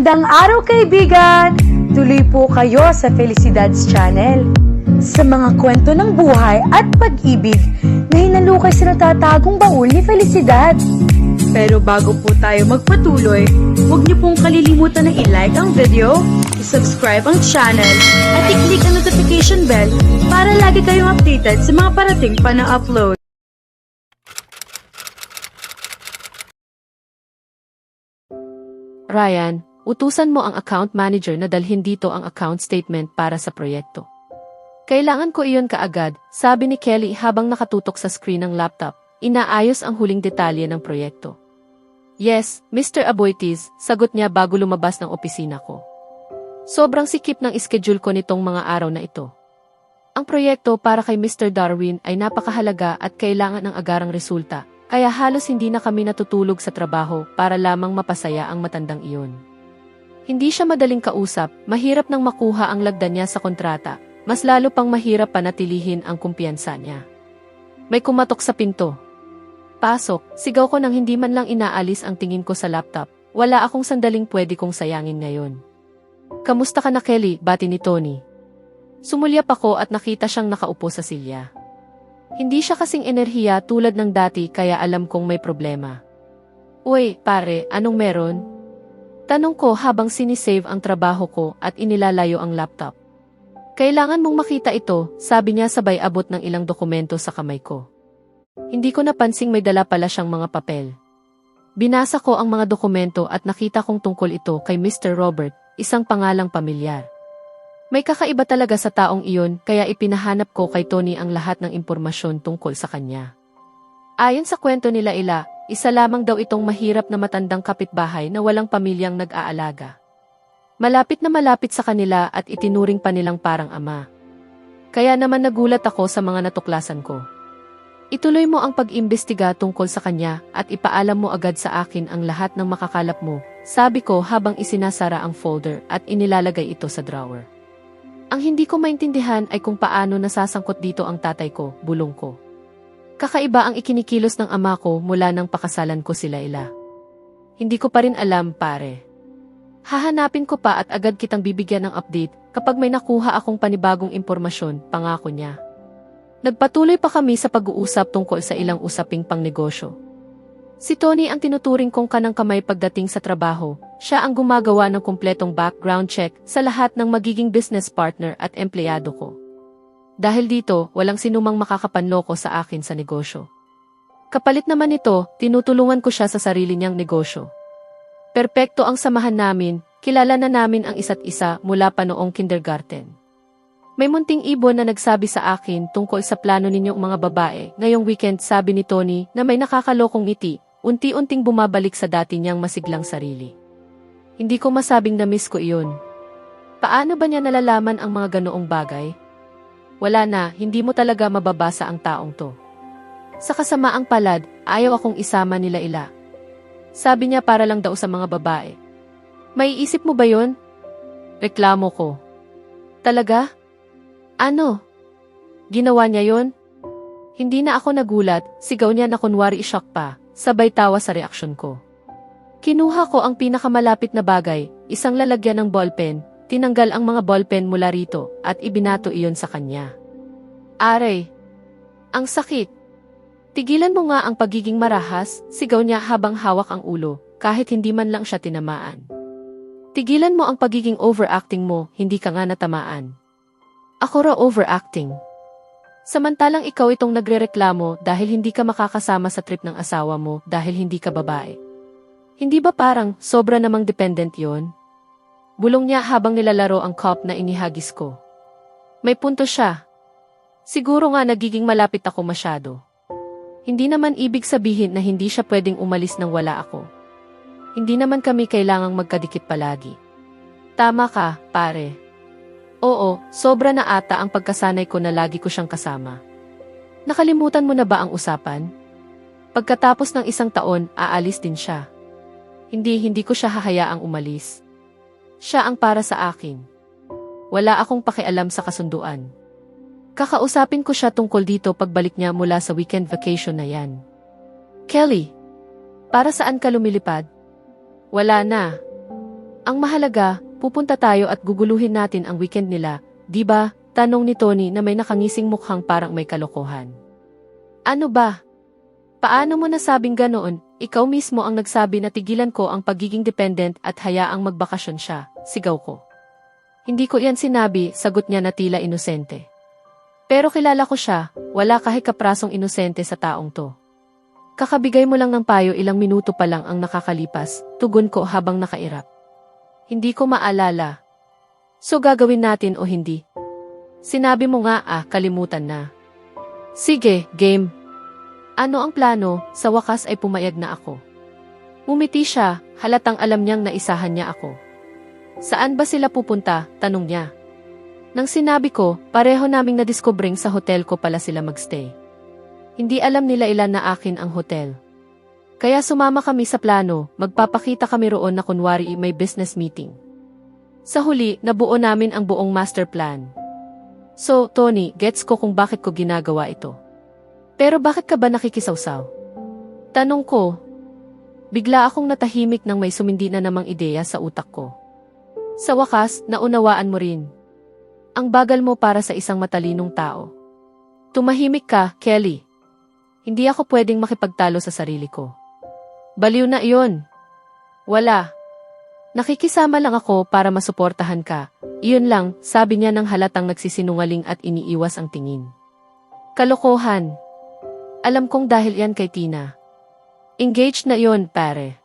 Magandang araw kaibigan! Tuloy po kayo sa Felicidad's Channel. Sa mga kwento ng buhay at pag-ibig na hinalukay sa natatagong baul ni Felicidad. Pero bago po tayo magpatuloy, huwag niyo pong kalilimutan na i-like ang video, i-subscribe ang channel, at i-click ang notification bell para lagi kayong updated sa mga parating pa na upload. Ryan, utusan mo ang account manager na dalhin dito ang account statement para sa proyekto. Kailangan ko iyon kaagad, sabi ni Kelly habang nakatutok sa screen ng laptop, inaayos ang huling detalye ng proyekto. Yes, Mr. Aboitiz, sagot niya bago lumabas ng opisina ko. Sobrang sikip ng schedule ko nitong mga araw na ito. Ang proyekto para kay Mr. Darwin ay napakahalaga at kailangan ng agarang resulta. Kaya halos hindi na kami natutulog sa trabaho para lamang mapasaya ang matandang iyon. Hindi siya madaling kausap, mahirap nang makuha ang lagda niya sa kontrata, mas lalo pang mahirap panatilihin ang kumpiyansa niya. May kumatok sa pinto. Pasok, sigaw ko nang hindi man lang inaalis ang tingin ko sa laptop, wala akong sandaling pwede kong sayangin ngayon. Kamusta ka na Kelly, bati ni Tony. Sumulyap ako at nakita siyang nakaupo sa silya. Hindi siya kasing enerhiya tulad ng dati kaya alam kong may problema. Uy, pare, anong meron? Tanong ko habang sinisave ang trabaho ko at inilalayo ang laptop. Kailangan mong makita ito, sabi niya sabay abot ng ilang dokumento sa kamay ko. Hindi ko napansing may dala pala siyang mga papel. Binasa ko ang mga dokumento at nakita kong tungkol ito kay Mr. Robert, isang pangalang pamilyar. May kakaiba talaga sa taong iyon kaya ipinahanap ko kay Tony ang lahat ng impormasyon tungkol sa kanya. Ayon sa kwento nila isa lamang daw itong mahirap na matandang kapitbahay na walang pamilyang nag-aalaga. Malapit na malapit sa kanila at itinuring pa nilang parang ama. Kaya naman nagulat ako sa mga natuklasan ko. Ituloy mo ang pag-imbestiga tungkol sa kanya at ipaalam mo agad sa akin ang lahat ng makakalap mo, sabi ko habang isinasara ang folder at inilalagay ito sa drawer. Ang hindi ko maintindihan ay kung paano nasasangkot dito ang tatay ko, bulong ko. Kakaiba ang ikinikilos ng ama ko mula nang pakasalan ko sila. Hindi ko pa rin alam, pare. Hahanapin ko pa at agad kitang bibigyan ng update kapag may nakuha akong panibagong impormasyon, pangako niya. Nagpatuloy pa kami sa pag-uusap tungkol sa ilang usaping pangnegosyo. Si Tony ang tinuturing kong kanang kamay pagdating sa trabaho. Siya ang gumagawa ng kumpletong background check sa lahat ng magiging business partner at empleyado ko. Dahil dito, walang sinumang makakapanloko sa akin sa negosyo. Kapalit naman ito, tinutulungan ko siya sa sarili niyang negosyo. Perpekto ang samahan namin, kilala na namin ang isa't isa mula pa noong kindergarten. May munting ibon na nagsabi sa akin tungkol sa plano ninyong mga babae. Ngayong weekend sabi ni Tony na may nakakalokong ngiti, unti-unting bumabalik sa dati niyang masiglang sarili. Hindi ko masabing na-miss ko iyon. Paano ba niya nalalaman ang mga ganoong bagay? Wala na, hindi mo talaga mababasa ang taong to. Sa kasamaang palad, ayaw akong isama nila. Sabi niya para lang daw sa mga babae. May isip mo ba yon? Reklamo ko. Talaga? Ano? Ginawa niya yon? Hindi na ako nagulat, sigaw niya na kunwari shock pa, sabay tawa sa reaksyon ko. Kinuha ko ang pinakamalapit na bagay, isang lalagyan ng ballpen, tinanggal ang mga ballpen mula rito, at ibinato iyon sa kanya. Aray! Ang sakit! Tigilan mo nga ang pagiging marahas, sigaw niya habang hawak ang ulo, kahit hindi man lang siya tinamaan. Tigilan mo ang pagiging overacting mo, hindi ka nga natamaan. Ako raw overacting. Samantalang ikaw itong nagrereklamo dahil hindi ka makakasama sa trip ng asawa mo dahil hindi ka babae. Hindi ba parang sobra namang dependent yon? Bulong niya habang nilalaro ang cup na inihagis ko. May punto siya. Siguro nga nagiging malapit ako masyado. Hindi naman ibig sabihin na hindi siya pwedeng umalis nang wala ako. Hindi naman kami kailangang magkadikit palagi. Tama ka, pare. Oo, sobra na ata ang pagkasanay ko na lagi ko siyang kasama. Nakalimutan mo na ba ang usapan? Pagkatapos ng 1 taon, aalis din siya. Hindi ko siya hahayaang umalis. Siya ang para sa akin. Wala akong pakialam sa kasunduan. Kakausapin ko siya tungkol dito pagbalik niya mula sa weekend vacation na yan. Kelly, para saan ka lumilipad? Wala na. Ang mahalaga, pupunta tayo at guguluhin natin ang weekend nila, di ba? Tanong ni Tony na may nakangising mukhang parang may kalokohan. Ano ba? Paano mo nasabing ganoon? Ikaw mismo ang nagsabi na tigilan ko ang pagiging dependent at hayaang magbakasyon siya, sigaw ko. Hindi ko yan sinabi, sagot niya na tila inosente. Pero kilala ko siya, wala kahit kaprasong inosente sa taong to. Kakabigay mo lang ng payo, ilang minuto pa lang ang nakakalipas, tugon ko habang nakairap. Hindi ko maalala. So gagawin natin o hindi? Sinabi mo nga kalimutan na. Sige, game. Ano ang plano? Sa wakas ay pumayag na ako. Umiti siya, halatang alam niyang naisahan niya ako. Saan ba sila pupunta? Tanong niya. Nang sinabi ko, pareho naming nadiskobring sa hotel ko pala sila magstay. Hindi alam nila ilan na akin ang hotel. Kaya sumama kami sa plano, magpapakita kami roon na kunwari may business meeting. Sa huli, nabuo namin ang buong master plan. So, Tony, gets ko kung bakit ko ginagawa ito. Pero bakit ka ba nakikisawsaw? Tanong ko. Bigla akong natahimik nang may sumindi na namang ideya sa utak ko. Sa wakas, naunawaan mo rin. Ang bagal mo para sa isang matalinong tao. Tumahimik ka, Kelly. Hindi ako pwedeng makipagtalo sa sarili ko. Baliw na iyon. Wala. Nakikisama lang ako para masuportahan ka. Iyon lang, sabi niya nang halatang nagsisinungaling at iniiwas ang tingin. Kalokohan. Alam kong dahil yan kay Tina. Engaged na iyon, pare.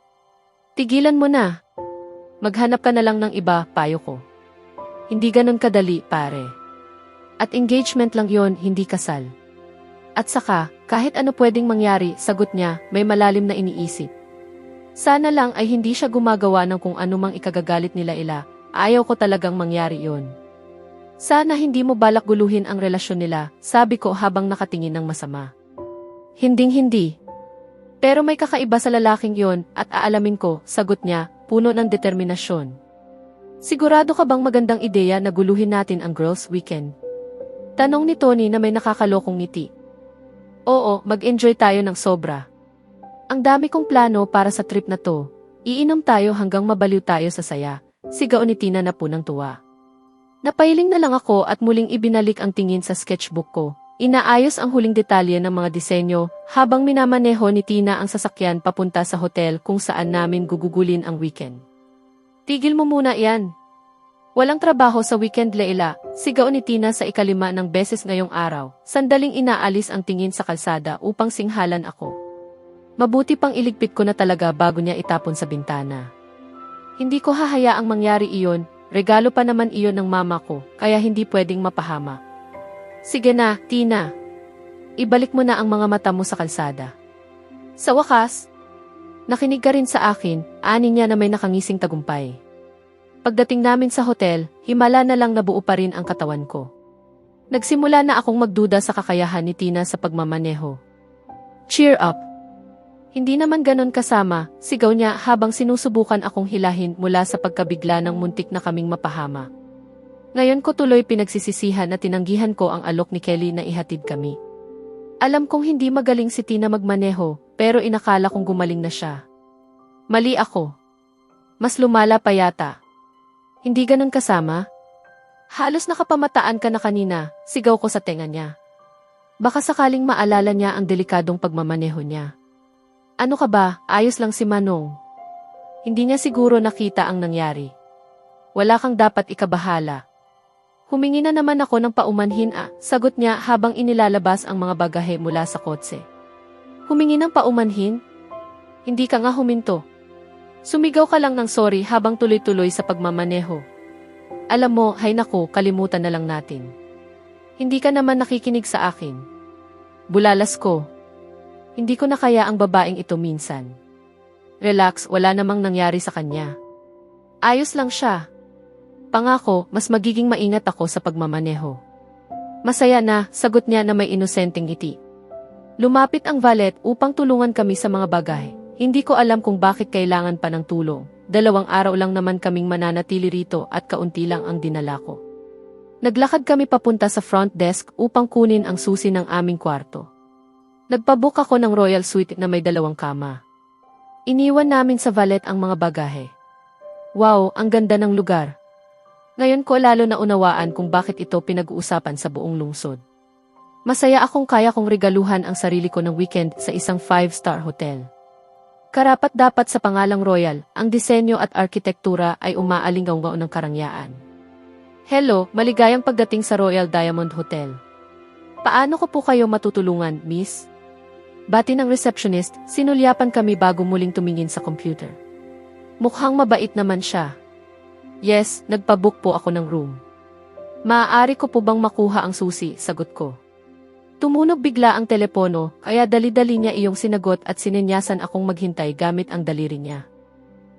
Tigilan mo na. Maghanap ka na lang ng iba, payo ko. Hindi ganun kadali, pare. At engagement lang yon, hindi kasal. At saka, kahit ano pwedeng mangyari, sagot niya, may malalim na iniisip. Sana lang ay hindi siya gumagawa ng kung anumang ikagagalit nila. Ayaw ko talagang mangyari yon. Sana hindi mo balak guluhin ang relasyon nila, sabi ko habang nakatingin ng masama. Hinding-hindi. Pero may kakaiba sa lalaking yon at aalamin ko, sagot niya, puno ng determinasyon. Sigurado ka bang magandang ideya na guluhin natin ang girls' weekend? Tanong ni Tony na may nakakalokong ngiti. Oo, mag-enjoy tayo ng sobra. Ang dami kong plano para sa trip na to. Iinom tayo hanggang mabaliw tayo sa saya. Sigaw ni Tina na punang tuwa. Napailing na lang ako at muling ibinalik ang tingin sa sketchbook ko. Inaayos ang huling detalye ng mga disenyo habang minamaneho ni Tina ang sasakyan papunta sa hotel kung saan namin gugugulin ang weekend. Tigil mo muna yan. Walang trabaho sa weekend, Leila, sigaw ni Tina sa ikalima ng beses ngayong araw. Sandaling inaalis ang tingin sa kalsada upang singhalan ako. Mabuti pang iligpit ko na talaga bago niya itapon sa bintana. Hindi ko hahayaang mangyari iyon, regalo pa naman iyon ng mama ko, kaya hindi pwedeng mapahama. Sige na, Tina. Ibalik mo na ang mga mata mo sa kalsada. Sa wakas, nakinig ka rin sa akin, ani niya na may nakangising tagumpay. Pagdating namin sa hotel, himala na lang nabuo pa rin ang katawan ko. Nagsimula na akong magduda sa kakayahan ni Tina sa pagmamaneho. Cheer up! Hindi naman ganon kasama, sigaw niya habang sinusubukan akong hilahin mula sa pagkabigla ng muntik na kaming mapahama. Ngayon ko tuloy pinagsisisihan na tinanggihan ko ang alok ni Kelly na ihatid kami. Alam kong hindi magaling si Tina magmaneho, pero inakala kong gumaling na siya. Mali ako. Mas lumala pa yata. Hindi ganon kasama? Halos nakapamataan ka na kanina, sigaw ko sa tenga niya. Baka sakaling maalala niya ang delikadong pagmamaneho niya. Ano ka ba, ayos lang si Manong. Hindi niya siguro nakita ang nangyari. Wala kang dapat ikabahala. Humingi na naman ako ng paumanhin sagot niya habang inilalabas ang mga bagahe mula sa kotse. Humingi ng paumanhin? Hindi ka nga huminto. Sumigaw ka lang ng sorry habang tuloy-tuloy sa pagmamaneho. Alam mo, hay naku, kalimutan na lang natin. Hindi ka naman nakikinig sa akin. Bulalas ko. Hindi ko na kaya ang babaeng ito minsan. Relax, wala namang nangyari sa kanya. Ayos lang siya. Pangako, mas magiging maingat ako sa pagmamaneho. Masaya na, sagot niya na may inosenteng ngiti. Lumapit ang valet upang tulungan kami sa mga bagay. Hindi ko alam kung bakit kailangan pa ng tulong. 2 araw lang naman kaming mananatili rito at kaunti lang ang dinala ko. Naglakad kami papunta sa front desk upang kunin ang susi ng aming kwarto. Nagpabook ako ng royal suite na may 2 kama. Iniwan namin sa valet ang mga bagahe. Wow, ang ganda ng lugar. Ngayon ko lalo na unawaan kung bakit ito pinag-uusapan sa buong lungsod. Masaya akong kaya kong regaluhan ang sarili ko ng weekend sa isang 5-star hotel. Karapat-dapat sa pangalang Royal, ang disenyo at arkitektura ay umaalingaw ng karangyaan. Hello, maligayang pagdating sa Royal Diamond Hotel. Paano ko po kayo matutulungan, miss? Bati ng receptionist, sinulyapan kami bago muling tumingin sa computer. Mukhang mabait naman siya. Yes, nagpabook po ako ng room. Maaari ko po bang makuha ang susi, sagot ko. Tumunog bigla ang telepono, kaya dali-dali niya iyong sinagot at sinenyasan akong maghintay gamit ang daliri niya.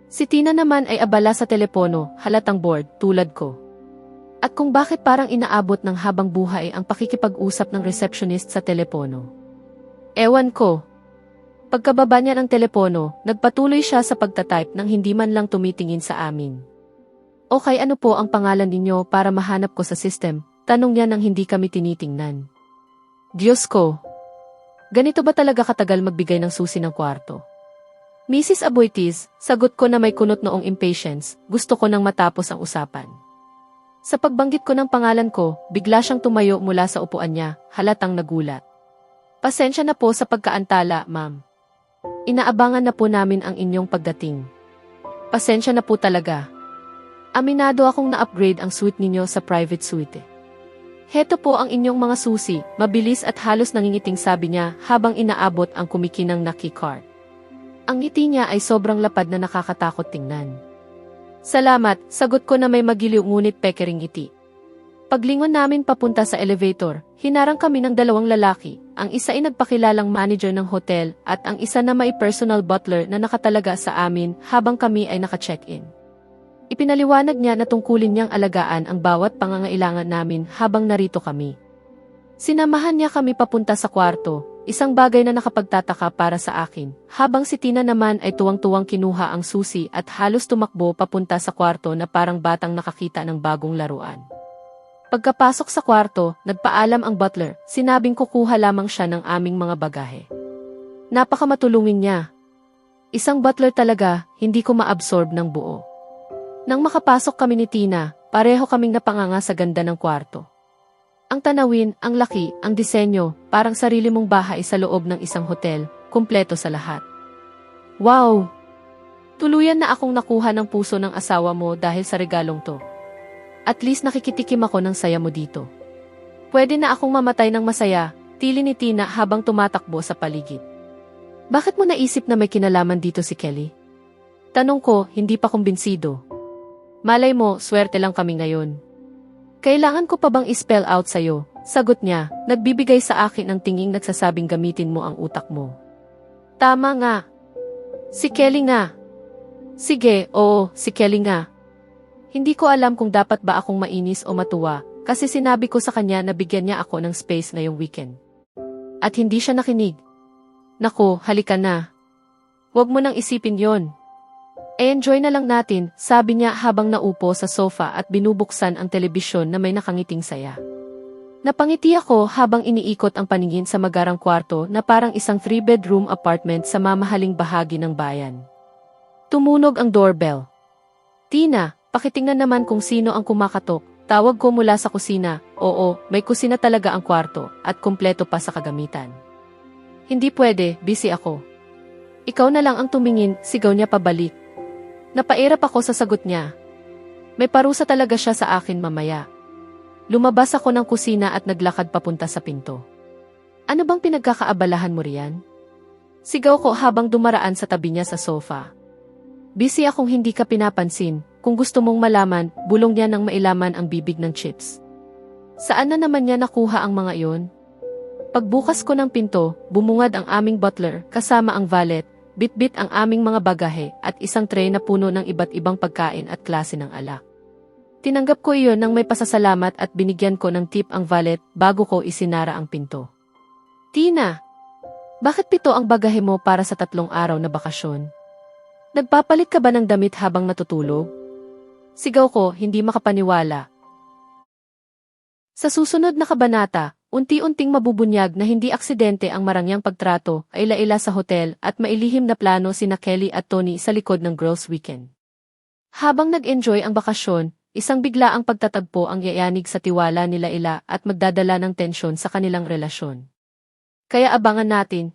Si Tina naman ay abala sa telepono, halatang bored, tulad ko. At kung bakit parang inaabot ng habang buhay ang pakikipag-usap ng receptionist sa telepono. Ewan ko. Pagkababa niya ng telepono, nagpatuloy siya sa pagtatype nang hindi man lang tumitingin sa amin. Okay, ano po ang pangalan ninyo para mahanap ko sa system? Tanong niya nang hindi kami tinitingnan. Diyos ko! Ganito ba talaga katagal magbigay ng susi ng kwarto? Mrs. Aboitiz, sagot ko na may kunot noong impatience, gusto ko nang matapos ang usapan. Sa pagbanggit ko ng pangalan ko, bigla siyang tumayo mula sa upuan niya, halatang nagulat. Pasensya na po sa pagkaantala, ma'am. Inaabangan na po namin ang inyong pagdating. Pasensya na po talaga. Aminado akong na-upgrade ang suite ninyo sa private suite. Heto po ang inyong mga susi, mabilis at halos nangingiting sabi niya habang inaabot ang kumikinang na keycard. Ang ngiti niya ay sobrang lapad na nakakatakot tingnan. Salamat, sagot ko na may magiliw ngunit pekering ngiti. Paglingon namin papunta sa elevator, hinarang kami ng dalawang lalaki, ang isa ay nagpakilalang manager ng hotel at ang isa na may personal butler na nakatalaga sa amin habang kami ay naka-check-in. Ipinaliwanag niya na tungkulin niyang alagaan ang bawat pangangailangan namin habang narito kami. Sinamahan niya kami papunta sa kwarto, isang bagay na nakapagtataka para sa akin, habang si Tina naman ay tuwang-tuwang kinuha ang susi at halos tumakbo papunta sa kwarto na parang batang nakakita ng bagong laruan. Pagkapasok sa kwarto, nagpaalam ang butler, sinabing kukuha lamang siya ng aming mga bagahe. Napakamatulungin niya. Isang butler talaga, hindi ko ma-absorb ng buo. Nang makapasok kami ni Tina, pareho kaming napanganga sa ganda ng kwarto. Ang tanawin, ang laki, ang disenyo, parang sarili mong bahay sa loob ng isang hotel, kumpleto sa lahat. Wow! Tuluyan na akong nakuha ng puso ng asawa mo dahil sa regalong to. At least nakikitikim ako ng saya mo dito. Pwede na akong mamatay ng masaya, tili ni Tina habang tumatakbo sa paligid. Bakit mo naisip na may kinalaman dito si Kelly? Tanong ko, hindi pa kumbinsido. Malay mo, swerte lang kami ngayon. Kailangan ko pa bang i-spell out sa'yo? Sagot niya, nagbibigay sa akin ng tinging nagsasabing gamitin mo ang utak mo. Tama nga. Si Kelly nga. Sige, oo, si Kelly nga. Hindi ko alam kung dapat ba akong mainis o matuwa, kasi sinabi ko sa kanya na bigyan niya ako ng space ngayong weekend. At hindi siya nakinig. Naku, halika na. Huwag mo nang isipin yon. Enjoy na lang natin, sabi niya habang naupo sa sofa at binubuksan ang telebisyon na may nakangiting saya. Napangiti ako habang iniikot ang paningin sa magarang kwarto na parang isang 3-bedroom apartment sa mamahaling bahagi ng bayan. Tumunog ang doorbell. Tina, pakitingnan naman kung sino ang kumakatok, tawag ko mula sa kusina. Oo, may kusina talaga ang kwarto at kumpleto pa sa kagamitan. Hindi pwede, busy ako. Ikaw na lang ang tumingin, sigaw niya pabalik. Napairap ako sa sagot niya. May parusa talaga siya sa akin mamaya. Lumabas ako ng kusina at naglakad papunta sa pinto. Ano bang pinagkakaabalahan mo riyan? Sigaw ko habang dumaraan sa tabi niya sa sofa. Busy akong hindi ka pinapansin. Kung gusto mong malaman, bulong niya nang mailaman ang bibig ng chips. Saan na naman niya nakuha ang mga iyon? Pagbukas ko ng pinto, bumungad ang aming butler kasama ang valet, bitbit ang aming mga bagahe at isang tray na puno ng iba't ibang pagkain at klase ng alak. Tinanggap ko iyon nang may pasasalamat at binigyan ko ng tip ang valet bago ko isinara ang pinto. Tina, bakit 7 ang bagahe mo para sa 3 araw na bakasyon? Nagpapalit ka ba ng damit habang natutulog? Sigaw ko, hindi makapaniwala. Sa susunod na kabanata, unti-unting mabubunyag na hindi aksidente ang marangyang pagtrato ay laila sa hotel at mailihim na plano sina Kelly at Tony sa likod ng Girls' Weekend. Habang nag-enjoy ang bakasyon, isang biglaang pagtatagpo ang yayanig sa tiwala nila at magdadala ng tensyon sa kanilang relasyon. Kaya abangan natin